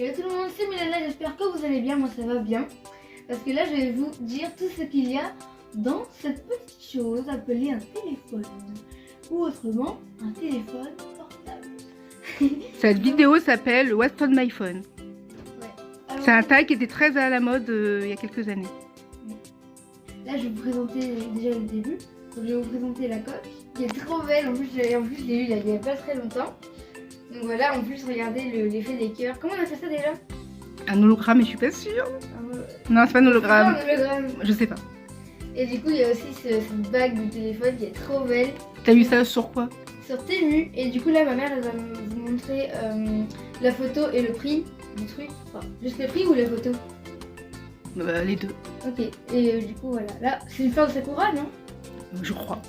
Et tout le monde, c'est Milena, j'espère que vous allez bien, moi ça va bien. Parce que là je vais vous dire tout ce qu'il y a dans cette petite chose appelée un téléphone. Ou autrement, un téléphone portable. Cette vidéo s'appelle What's on my phone. Ouais. Alors, C'est un tag qui était très à la mode il y a quelques années. là je vais vous présenter déjà le début. Donc, je vais vous présenter la coque qui est trop belle. En plus je l'ai eu il y a pas très longtemps. Donc voilà, en plus regardez l'effet des cœurs. Comment on a fait ça déjà? Un hologramme, mais je suis pas sûre. Non, c'est pas un hologramme. Un hologramme. Je sais pas. Et du coup il y a aussi cette bague du téléphone qui est trop belle. T'as eu ça sur quoi? Sur Temu. Et du coup là ma mère elle va vous montrer la photo et le prix du truc. Enfin, juste le prix ou la photo? Les deux. Ok. Et du coup voilà. Là c'est une fleur de Sakura, non? Je crois.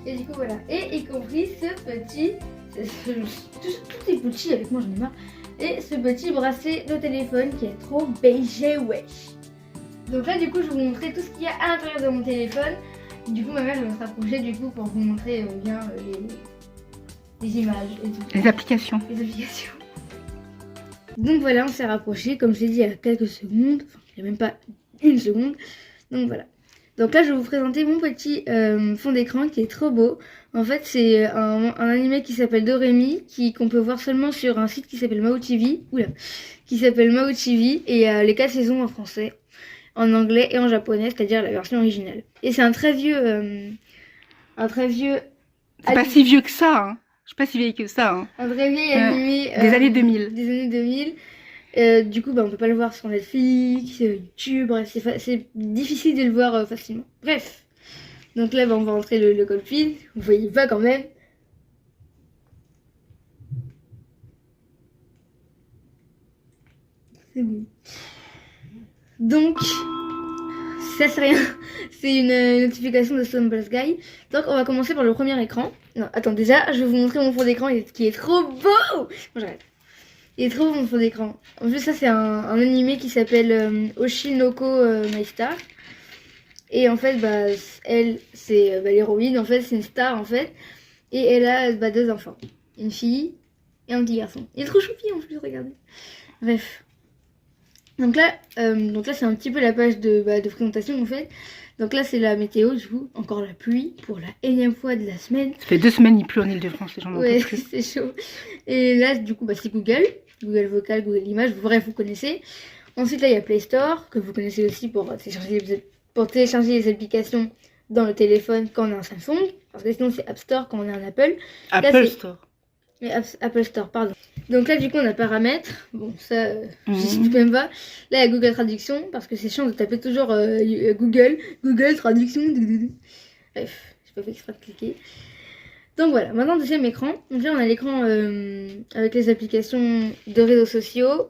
Et du coup voilà. Et y compris ce petit... Tout est petit avec moi, j'en ai marre. Et ce petit bracelet de téléphone qui est trop beige, wesh. Donc là du coup je vais vous montrer tout ce qu'il y a à l'intérieur de mon téléphone. Du coup ma mère elle va se rapprocher du coup pour vous montrer bien les images et tout. Les applications. Les applications. Donc voilà, on s'est rapproché comme je l'ai dit il y a quelques secondes. Enfin il n'y a même pas une seconde. Donc voilà. Donc là je vais vous présenter mon petit fond d'écran qui est trop beau. En fait c'est un animé qui s'appelle Doremi, qu'on peut voir seulement sur un site qui s'appelle Mao TV. Oula, qui s'appelle Mao TV et il y a les 4 saisons en français, en anglais et en japonais, c'est-à-dire la version originale. Et c'est un très vieux... C'est pas si vieux que ça, hein. Je suis pas si vieille que ça, hein. Un très vieil animé... des années 2000. Des années 2000. Du coup, on peut pas le voir sur Netflix, YouTube, bref, c'est difficile de le voir facilement. Bref. Donc là, on va rentrer le cockpit. Vous voyez pas quand même. C'est bon. Donc, ça c'est rien. C'est une notification de Stumble Sky. Donc, on va commencer par le premier écran. Non, attends, déjà, je vais vous montrer mon fond d'écran qui est trop beau. Bon, j'arrête. Il est trop beau mon fond d'écran. En plus, ça c'est un animé qui s'appelle Oshinoko My Star. Et en fait, elle, c'est l'héroïne. En fait, c'est une star en fait. Et elle a 2 enfants. Une fille et un petit garçon. Il est trop choupi en plus, regardez. Bref. Donc là c'est un petit peu la page de présentation en fait. Donc là c'est la météo du coup, encore la pluie pour la énième fois de la semaine. Ça fait 2 semaines il pleut en Ile-de-France, les gens n'en peuvent plus. C'est chaud. Et là du coup c'est Google Vocal, Google Images, bref vous connaissez. Ensuite là il y a Play Store que vous connaissez aussi pour télécharger les applications dans le téléphone quand on a un Samsung. Parce que sinon c'est App Store quand on a un Apple. Apple Store. Apple Store, pardon. Donc là, du coup, on a paramètres. Bon, ça, j'y suis quand même pas. Là, il y a Google Traduction, parce que c'est chiant de taper toujours Google Traduction. Bref, j'ai pas fait exprès de cliquer. Donc voilà, maintenant, deuxième écran. Donc là, on a l'écran avec les applications de réseaux sociaux,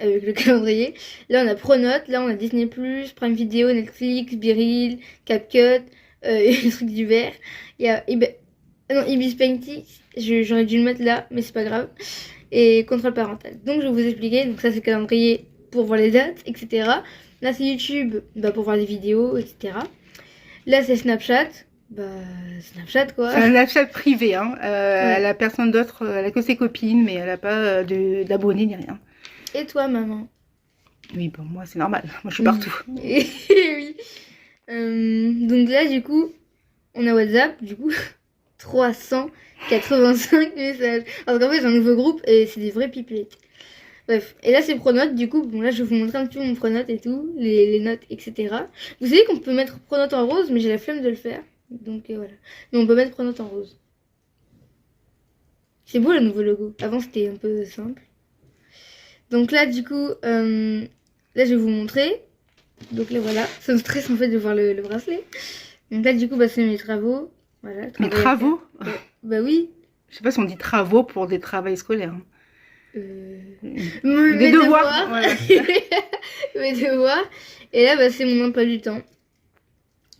avec le calendrier. Là, on a Pronote. Là, on a Disney+, Prime Video, Netflix, Biril, CapCut, et les trucs du vert. Il y a Ibis Painting. J'aurais dû le mettre là, mais c'est pas grave. Et contrôle parental. Donc je vais vous expliquer. Donc ça c'est le calendrier pour voir les dates, etc. Là c'est YouTube pour voir les vidéos, etc. Là c'est Snapchat. Snapchat quoi. C'est un Snapchat privé, hein. Ouais. Elle a personne d'autre, elle a que ses copines, mais elle a pas d'abonnés ni rien. Et toi maman? Oui, bon moi c'est normal, moi je suis partout. Oui. Donc là du coup, on a WhatsApp, du coup 385 messages. Parce qu'en fait j'ai un nouveau groupe et c'est des vrais pipelettes. Bref, et là c'est Pronote, du coup, bon là je vais vous montrer un petit peu mon Pronote et tout, les notes, etc. Vous savez qu'on peut mettre Pronote en rose, mais j'ai la flemme de le faire. Donc voilà. Mais on peut mettre Pronote en rose. C'est beau le nouveau logo. Avant c'était un peu simple. Donc là du coup, là je vais vous montrer. Donc là voilà, ça me stresse en fait de voir le bracelet. Donc là du coup c'est mes travaux. Voilà, mes travaux? Bah oui. Je sais pas si on dit travaux pour des travaux scolaires. Mes devoirs. Voilà. Mes devoirs. Et là, c'est mon emploi du temps.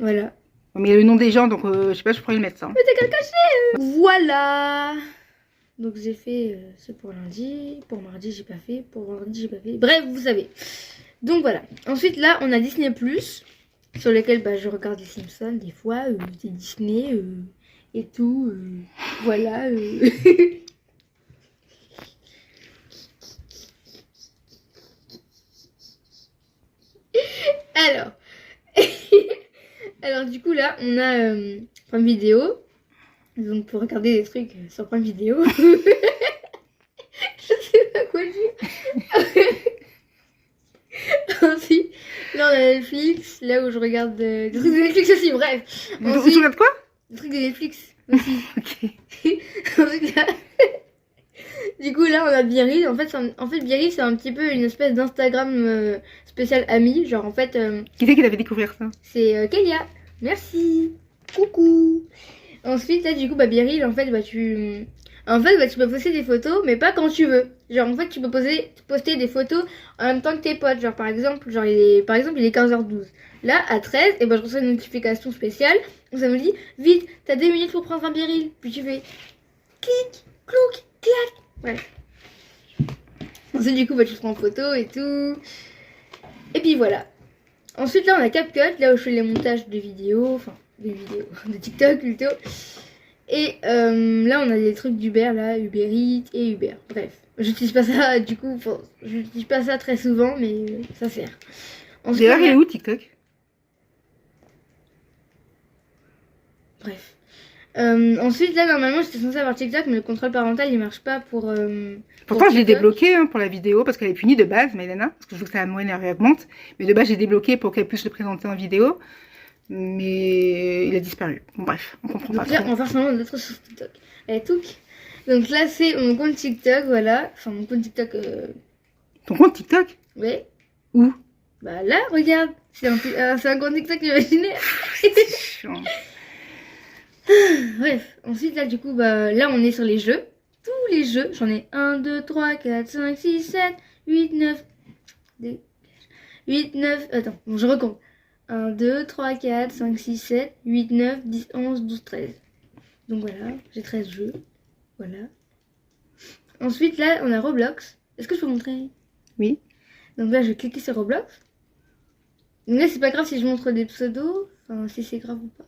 Voilà. Mais il y a le nom des gens, donc je sais pas, je pourrais le mettre ça. Mais t'as qu'à le cacher. Voilà. Donc j'ai fait ce pour lundi. Pour mardi, j'ai pas fait. Pour vendredi, j'ai pas fait. Bref, vous savez. Donc voilà. Ensuite, là, on a Disney+, sur lesquels je regarde les Simpsons des fois, des Disney et tout. Voilà. Alors du coup là, on a Prime Vidéo. Donc pour regarder des trucs sur Prime Vidéo. Je sais pas quoi dire. Ensuite, là on a Netflix, là où je regarde des trucs de Netflix aussi, bref. Tu regardes quoi? Des trucs de Netflix aussi. Ok. Ensuite, là, du coup là on a Biril. En fait Biril c'est un petit peu une espèce d'Instagram spécial ami. Genre en fait Qui c'est qui t'a fait découvrir ça? c'est Kélia. Merci. Coucou. Ensuite là du coup Biril en fait tu peux poster des photos mais pas quand tu veux. Genre en fait tu peux poster des photos en même temps que tes potes. Genre par exemple il est 15h12. Là à 13 et je reçois une notification spéciale où ça me dit vite t'as 2 minutes pour prendre un Biril. Puis tu fais clic, clouc, clac. Bref. Ensuite du coup tu te prends en photo et tout. Et puis voilà. Ensuite là on a CapCut, là où je fais les montages de vidéos, de TikTok plutôt. Et là on a des trucs d'Uber, là, Uber Eats et Uber. Bref, j'utilise pas ça du coup, j'utilise pas ça très souvent, mais ça sert. D'ailleurs, il est où TikTok? Bref. Ensuite là normalement j'étais censée avoir TikTok, mais le contrôle parental il marche pas pour... Pourtant, je l'ai débloqué pour la vidéo parce qu'elle est punie de base, Maïlena, parce que je veux que sa moyenne réaugmente. Mais de base, j'ai débloqué pour qu'elle puisse le présenter en vidéo. Mais il a disparu. Bon, bref, on comprend pas. Donc là, on va faire seulement d'autres sur TikTok. Allez, touc. Donc là, c'est mon compte TikTok, voilà. Enfin, mon compte TikTok. Ton compte TikTok? Ouais. Où? Bah là, regarde. C'est un compte TikTok imaginaire. C'est chiant. Bref. Ensuite, là, du coup, là, on est sur les jeux. Tous les jeux. J'en ai 1, 2, 3, 4, 5, 6, 7, 8, 9. 8, 9. Attends, bon, je recompte. 1, 2, 3, 4, 5, 6, 7, 8, 9, 10, 11, 12, 13. Donc voilà, j'ai 13 jeux. Voilà. Ensuite, là, on a Roblox. Est-ce que je peux montrer? Oui. Donc là, je vais cliquer sur Roblox. Donc là, c'est pas grave si je montre des pseudos. Enfin, si c'est grave ou pas.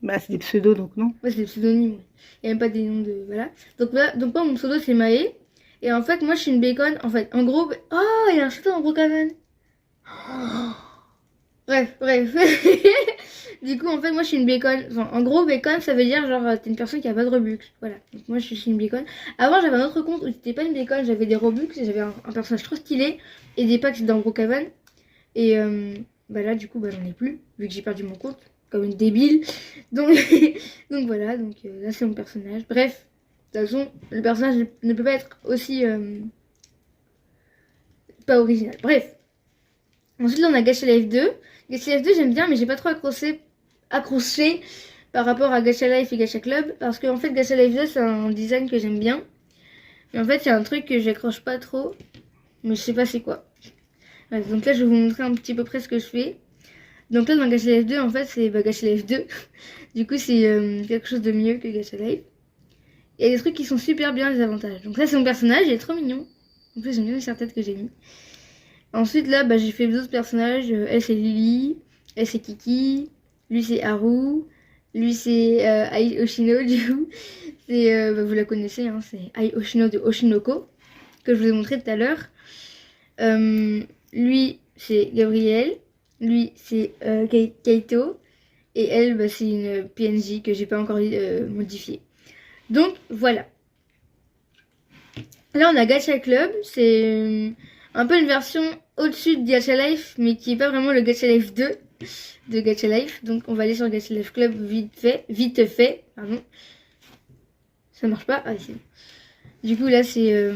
Bah, c'est des pseudos, donc non. Ouais, c'est des pseudonymes. Il n'y a même pas des noms de... Voilà. Donc moi, mon pseudo, c'est Maë. Et en fait, moi, je suis une bacon. En fait, en gros... Oh, il y a un château en Brookhaven. Oh. Bref. Du coup, en fait, moi, je suis une bacon. Enfin, en gros, bacon, ça veut dire, genre, t'es une personne qui a pas de Robux. Voilà. Donc, moi, je suis une bacon. Avant, j'avais un autre compte où c'était pas une bacon, j'avais des Robux, j'avais un personnage trop stylé et des packs dans Brookhaven. Et là, du coup, j'en ai plus, vu que j'ai perdu mon compte, comme une débile. Donc, donc voilà, donc là, c'est mon personnage. Bref, de toute façon, le personnage ne peut pas être aussi pas original. Bref. Ensuite, là, on a Gacha Life 2. Gacha Life 2, j'aime bien, mais j'ai pas trop accroché par rapport à Gacha Life et Gacha Club. Parce que, en fait, Gacha Life 2, c'est un design que j'aime bien. Mais en fait, il y a un truc que j'accroche pas trop. Mais je sais pas c'est quoi. Ouais, donc là, je vais vous montrer un petit peu près ce que je fais. Donc là, dans Gacha Life 2, en fait, c'est Gacha Life 2. Du coup, c'est quelque chose de mieux que Gacha Life. Il y a des trucs qui sont super bien, les avantages. Donc là, c'est mon personnage, il est trop mignon. En plus, j'aime bien les serre-têtes que j'ai mis. Ensuite, là, j'ai fait d'autres personnages. Elle, c'est Lily. Elle, c'est Kiki. Lui, c'est Haru. Lui, c'est Ai Oshino, du coup. C'est, vous la connaissez, hein, c'est Ai Oshino de Oshinoko, que je vous ai montré tout à l'heure. Lui, c'est Gabriel. Lui, c'est Kaito. Et elle, c'est une PNJ que j'ai pas encore modifiée. Donc, voilà. Là, on a Gacha Club. C'est un peu une version au-dessus de Gacha Life, mais qui est pas vraiment le Gacha Life 2 de Gacha Life. Donc, on va aller sur Gacha Life Club vite fait. Pardon. Ça marche pas? Ah, c'est bon. Du coup, là, c'est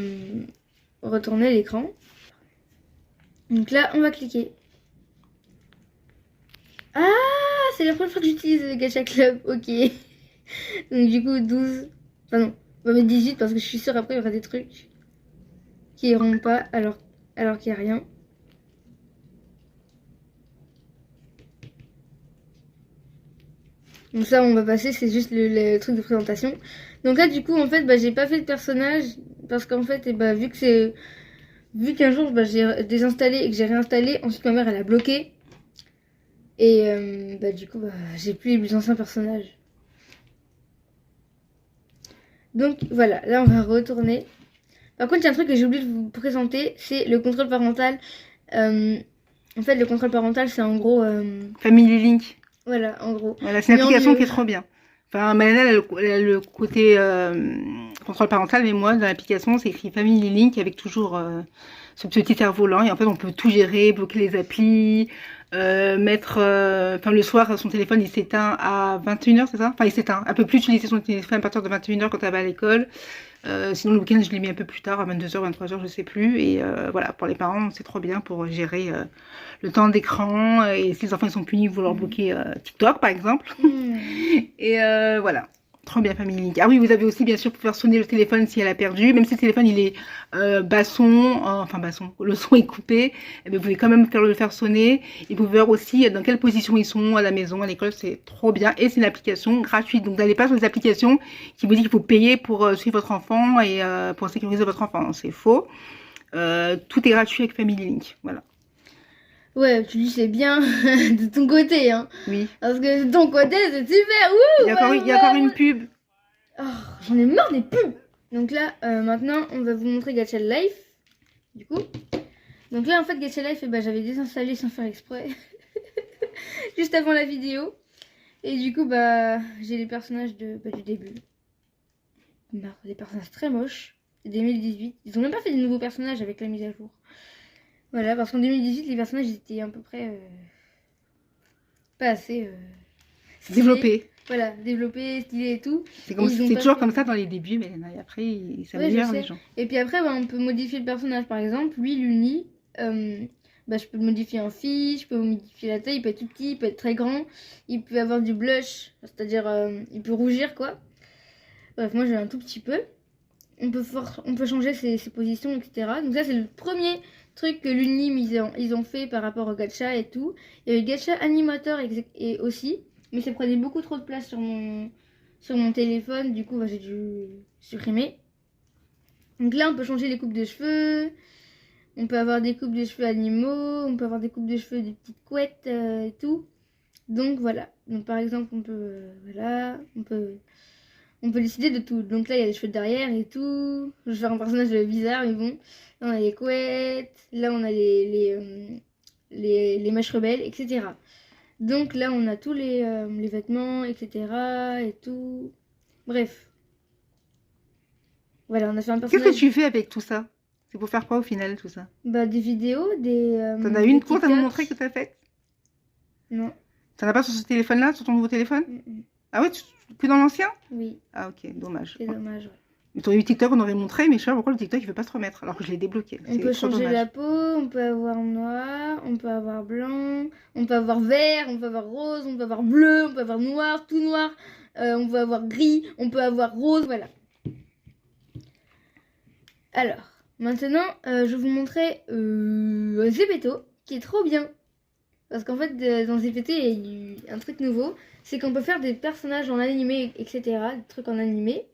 retourner l'écran. Donc là, on va cliquer. Ah, c'est la première fois que j'utilise Gacha Club. Ok. Donc, du coup, 12. Enfin, non. On va mettre 18 parce que je suis sûre après, il y aura des trucs qui iront pas alors qu'il n'y a rien. Donc ça, on va passer, c'est juste le truc de présentation. Donc là, du coup, en fait, j'ai pas fait de personnage parce qu'en fait, vu qu'un jour, j'ai désinstallé et que j'ai réinstallé, ensuite ma mère, elle a bloqué. Et du coup, j'ai plus les anciens personnages. Donc voilà, là, on va retourner. Par contre, il y a un truc que j'ai oublié de vous présenter, c'est le contrôle parental. En fait, le contrôle parental, c'est en gros... Family Link. Voilà, en gros. Voilà, c'est une Mais en application mieux. qui est trop bien. Enfin, Malena, elle a le côté contrôle parental, mais moi, dans l'application, c'est écrit Family Link avec toujours ce petit cerf-volant. Et en fait, on peut tout gérer, bloquer les applis, mettre... Enfin, le soir, son téléphone, il s'éteint à 21h, c'est ça? Enfin, il s'éteint. Elle peut plus utiliser son téléphone à partir de 21h quand elle va à l'école. Sinon, le week-end, je l'ai mis un peu plus tard, à 22h, 23h, je sais plus. Et voilà, pour les parents, c'est trop bien pour gérer le temps d'écran. Et si les enfants ils sont punis, vous leur bloquez TikTok, par exemple. Et voilà. Trop bien, Family Link. Ah oui, vous avez aussi, bien sûr, pour faire sonner le téléphone si elle a perdu. Même si le téléphone, il est basson, enfin basson, le son est coupé, eh bien, vous pouvez quand même le faire sonner. Et vous pouvez voir aussi dans quelle position ils sont à la maison, à l'école. C'est trop bien. Et c'est une application gratuite. Donc, n'allez pas sur les applications qui vous disent qu'il faut payer pour suivre votre enfant et pour sécuriser votre enfant. C'est faux. Tout est gratuit avec Family Link. Voilà. Ouais, tu dis c'est bien de ton côté, hein. Oui. Parce que de ton côté, c'est super. Wouh, Il y a encore une pub. Oh, j'en ai marre des pubs. Donc là, maintenant, on va vous montrer Gacha Life. Du coup. Donc là, en fait, Gacha Life, j'avais désinstallé sans faire exprès. Juste avant la vidéo. Et du coup, j'ai les personnages du début. Des personnages très moches. C'est 2018. Ils ont même pas fait des nouveaux personnages avec la mise à jour. Voilà, parce qu'en 2018, les personnages étaient à peu près pas assez stylés. Développé. Voilà, développés, stylés et tout. C'est toujours comme ça dans les débuts, mais après, ils s'améliorent les gens. Et puis après, on peut modifier le personnage. Par exemple, lui, Luni, je peux le modifier en fille, je peux modifier la taille, il peut être tout petit, il peut être très grand, il peut avoir du blush, c'est-à-dire il peut rougir, quoi. Bref, moi j'ai un tout petit peu. On peut changer ses positions, etc. Donc ça, c'est le premier truc que l'Unim ils ont fait par rapport au gacha et tout. Il y a eu gacha animateur et aussi, mais ça prenait beaucoup trop de place sur mon téléphone, du coup j'ai dû supprimer. Donc là on peut changer les coupes de cheveux, on peut avoir des coupes de cheveux animaux, on peut avoir des coupes de cheveux des petites couettes et tout. Donc voilà, donc par exemple on peut, on peut décider de tout. Donc là, il y a les cheveux derrière et tout. Je vais faire un personnage bizarre, mais bon. Là, on a les couettes. Là, on a les mèches rebelles, etc. Donc là, on a tous les vêtements, etc. Et tout. Bref. Voilà, on a fait un personnage. Qu'est-ce que tu fais avec tout ça? C'est pour faire quoi au final, tout ça? Des vidéos, des... T'en as une courte à me montrer que t'as faite? Non. T'en as pas sur ce téléphone-là, sur ton nouveau téléphone? Ah ouais, que dans l'ancien? Oui. Ah ok, dommage. C'est dommage, ouais. Mais t'aurais eu TikTok, on aurait montré, mais je sais pas pourquoi le TikTok il veut pas se remettre, alors que je l'ai débloqué. On peut changer la peau, on peut avoir noir, on peut avoir blanc, on peut avoir vert, on peut avoir rose, on peut avoir bleu, on peut avoir noir, tout noir, on peut avoir gris, on peut avoir rose, voilà. Alors, maintenant, je vais vous montrer Zepeto, qui est trop bien. Parce qu'en fait, dans Zepeto, il y a eu un truc nouveau, c'est qu'on peut faire des personnages en animé, etc., des trucs en animé.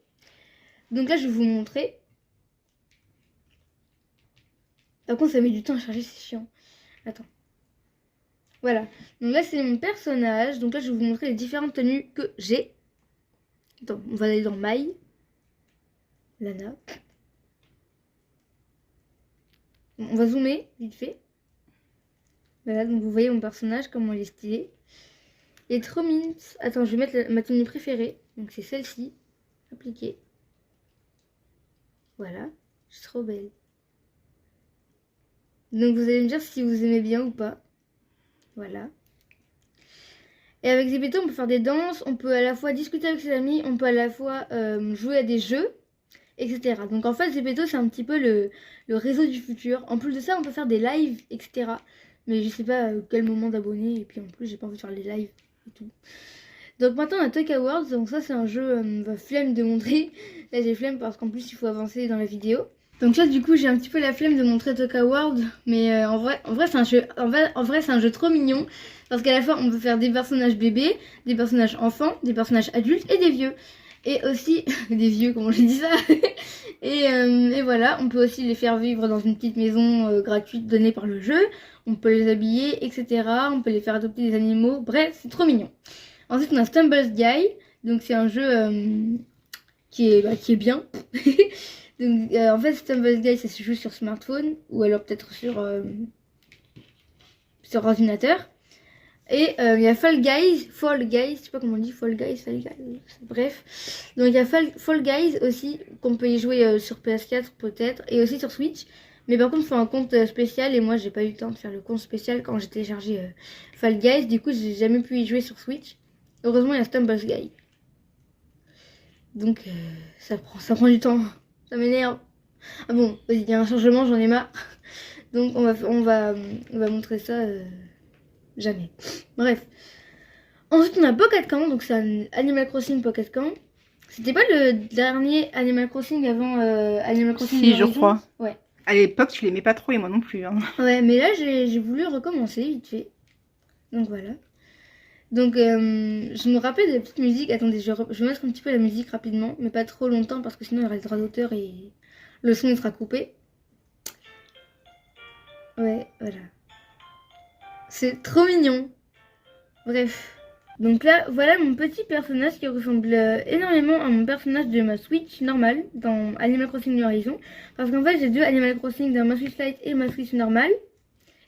Donc là, je vais vous montrer. Par contre, ça met du temps à charger, c'est chiant. Attends. Voilà. Donc là, c'est mon personnage. Donc là, je vais vous montrer les différentes tenues que j'ai. Attends, on va aller dans Maille. Lana. On va zoomer, vite fait. Voilà, donc vous voyez mon personnage, comment il est stylé. Il est trop mignon. Attends, je vais mettre ma tenue préférée. Donc c'est celle-ci. Appliquer. Voilà. Je suis trop belle. Donc vous allez me dire si vous aimez bien ou pas. Voilà. Et avec Zepeto, on peut faire des danses, on peut à la fois discuter avec ses amis, on peut à la fois jouer à des jeux, etc. Donc en fait, Zepeto, c'est un petit peu le réseau du futur. En plus de ça, on peut faire des lives, etc. Mais je sais pas quel moment d'abonner. Et puis en plus, j'ai pas envie de faire les lives et tout. Donc maintenant, on a Talk Awards. Donc ça, c'est un jeu flemme de montrer. Là, j'ai flemme parce qu'en plus, il faut avancer dans la vidéo. Donc là, du coup, j'ai un petit peu la flemme de montrer Talk Awards. Mais en vrai c'est un jeu, c'est un jeu trop mignon. Parce qu'à la fois, on peut faire des personnages bébés, des personnages enfants, des personnages adultes et des vieux. Et aussi, des vieux, comment j'ai dit ça. et voilà, on peut aussi les faire vivre dans une petite maison gratuite donnée par le jeu. On peut les habiller, etc. On peut les faire adopter des animaux. Bref, c'est trop mignon. Ensuite, on a Stumbles Guy. Donc, c'est un jeu qui est bien. Donc, en fait, Stumbles Guy, ça se joue sur smartphone. Ou alors peut-être sur ordinateur. Et il y a Fall Guys, je sais pas comment on dit, Fall Guys, bref. Donc il y a Fall Guys aussi, qu'on peut y jouer sur PS4 peut-être, et aussi sur Switch. Mais par contre, il faut un compte spécial, et moi j'ai pas eu le temps de faire le compte spécial quand j'ai téléchargé Fall Guys. Du coup, j'ai jamais pu y jouer sur Switch. Heureusement, il y a Stumble Guy. Donc ça prend du temps, ça m'énerve. Ah bon, vas-y, il y a un changement, j'en ai marre. Donc on va montrer ça jamais. Bref. Ensuite on a Pocket Camp, donc c'est un Animal Crossing Pocket Camp. C'était pas le dernier Animal Crossing avant Animal Crossing Si, je crois. Ouais. À l'époque, tu l'aimais pas trop et moi non plus. Hein. Ouais, mais là j'ai voulu recommencer vite fait. Donc voilà. Donc je me rappelle de la petite musique. Attendez, je vais mettre un petit peu la musique rapidement, mais pas trop longtemps parce que sinon il y aura les droits d'auteur et le son il sera coupé. Ouais, voilà. C'est trop mignon. Bref. Donc là, voilà mon petit personnage qui ressemble énormément à mon personnage de ma Switch normale dans Animal Crossing New Horizons. Parce qu'en fait, j'ai deux Animal Crossing dans ma Switch Lite et ma Switch normale.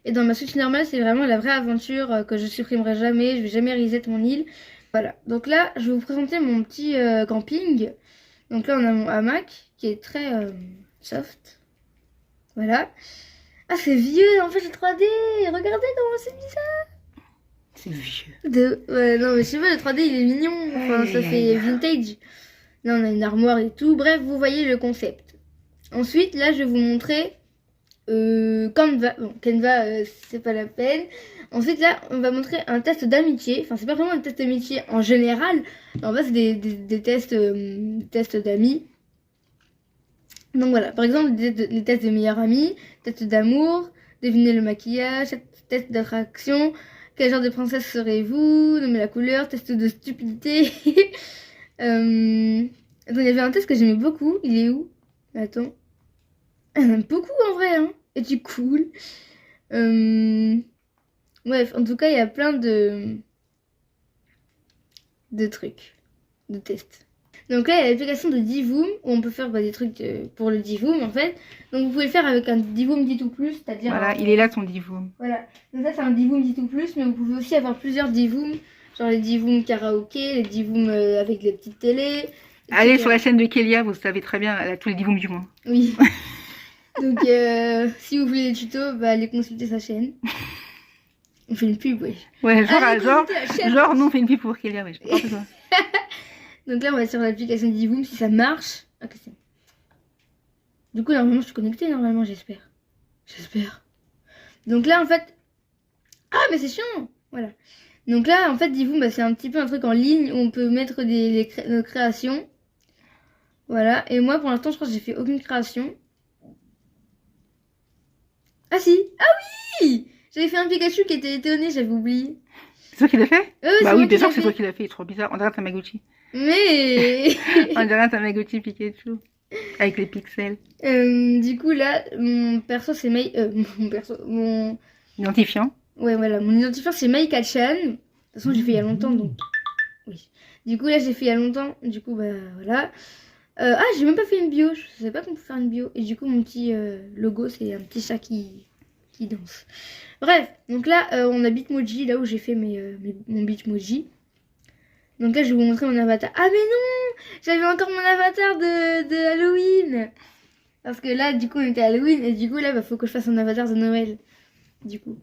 Et dans ma Switch normale, c'est vraiment la vraie aventure que je supprimerai jamais. Je vais jamais reset mon île. Voilà. Donc là, je vais vous présenter mon petit camping. Donc là, on a mon hamac qui est très soft. Voilà. Ah, c'est vieux, en fait, c'est 3D. Regardez comment c'est bizarre. C'est vieux. Ouais, non, mais je sais pas, le 3D, il est mignon. Enfin, ça fait vintage. Là, on a une armoire et tout. Bref, vous voyez le concept. Ensuite, là, je vais vous montrer Canva. Bon, Canva, c'est pas la peine. Ensuite, là, on va montrer un test d'amitié. Enfin, c'est pas vraiment un test d'amitié en général. En fait, c'est des tests d'amis. Donc voilà, par exemple, les tests de meilleur ami, test d'amour, deviner le maquillage, test d'attraction, quel genre de princesse serez-vous, nommer la couleur, test de stupidité. Attends, il y avait un test que j'aimais beaucoup, il est où? Attends. J'aime beaucoup en vrai, hein. Et tu cool. Bref, en tout cas, il y a plein de trucs, de tests. Donc là, il y a l'application de Divoom où on peut faire des trucs pour le Divoom en fait. Donc vous pouvez le faire avec un Divoom D2+, c'est-à-dire... Voilà, il est là ton Divoom. Voilà, donc ça c'est un Divoom D2+, mais vous pouvez aussi avoir plusieurs Divoom, genre les Divoom karaoké, les Divoom avec les petites télés. Allez sur la chaîne de Kélia, vous savez très bien, elle a tous les Divoom du monde. Oui. Donc si vous voulez les tutos, allez consulter sa chaîne. On fait une pub, oui. Ouais, genre nous on fait une pub pour Kélia, oui. Donc là, on va sur l'application Divoom si ça marche. Ok, c'est bon. Du coup, normalement, je suis connectée, normalement, j'espère. Donc là, en fait... Ah, mais c'est chiant. Voilà. Donc là, en fait, Divoom, c'est un petit peu un truc en ligne où on peut mettre nos créations. Voilà. Et moi, pour l'instant, je crois que j'ai fait aucune création. Ah si. Ah oui. J'avais fait un Pikachu qui était étonné, j'avais oublié. C'est toi qui l'as fait? Bah oui, bien sûr que c'est toi qui l'as fait, il est trop bizarre. On dirait un Tamagotchi. Mais... On dirait un Tamagotchi Pikachu. Avec les pixels. Du coup, là, mon perso, c'est mon identifiant. Ouais, voilà, mon identifiant, c'est Maïka-chan. De toute façon, j'ai fait il y a longtemps, donc... Oui. Du coup, là, j'ai fait il y a longtemps. Du coup, voilà. Ah, j'ai même pas fait une bio. Je savais pas qu'on pouvait faire une bio. Et du coup, mon petit logo, c'est un petit chat qui danse. Bref, donc là, on a Bitmoji, là où j'ai fait mon Bitmoji. Donc là, je vais vous montrer mon avatar. Ah, mais non! J'avais encore mon avatar de Halloween! Parce que là, du coup, on était à Halloween. Et du coup, là, faut que je fasse un avatar de Noël. Du coup.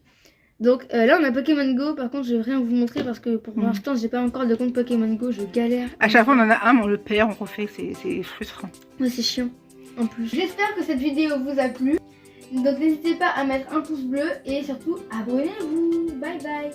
Donc là, on a Pokémon Go. Par contre, je vais rien vous montrer parce que pour l'instant, j'ai pas encore de compte Pokémon Go. Je galère. À chaque fois, on en a un, mais on le perd, on refait. C'est frustrant. Ouais, c'est chiant. En plus. J'espère que cette vidéo vous a plu. Donc, n'hésitez pas à mettre un pouce bleu et surtout, abonnez-vous. Bye bye!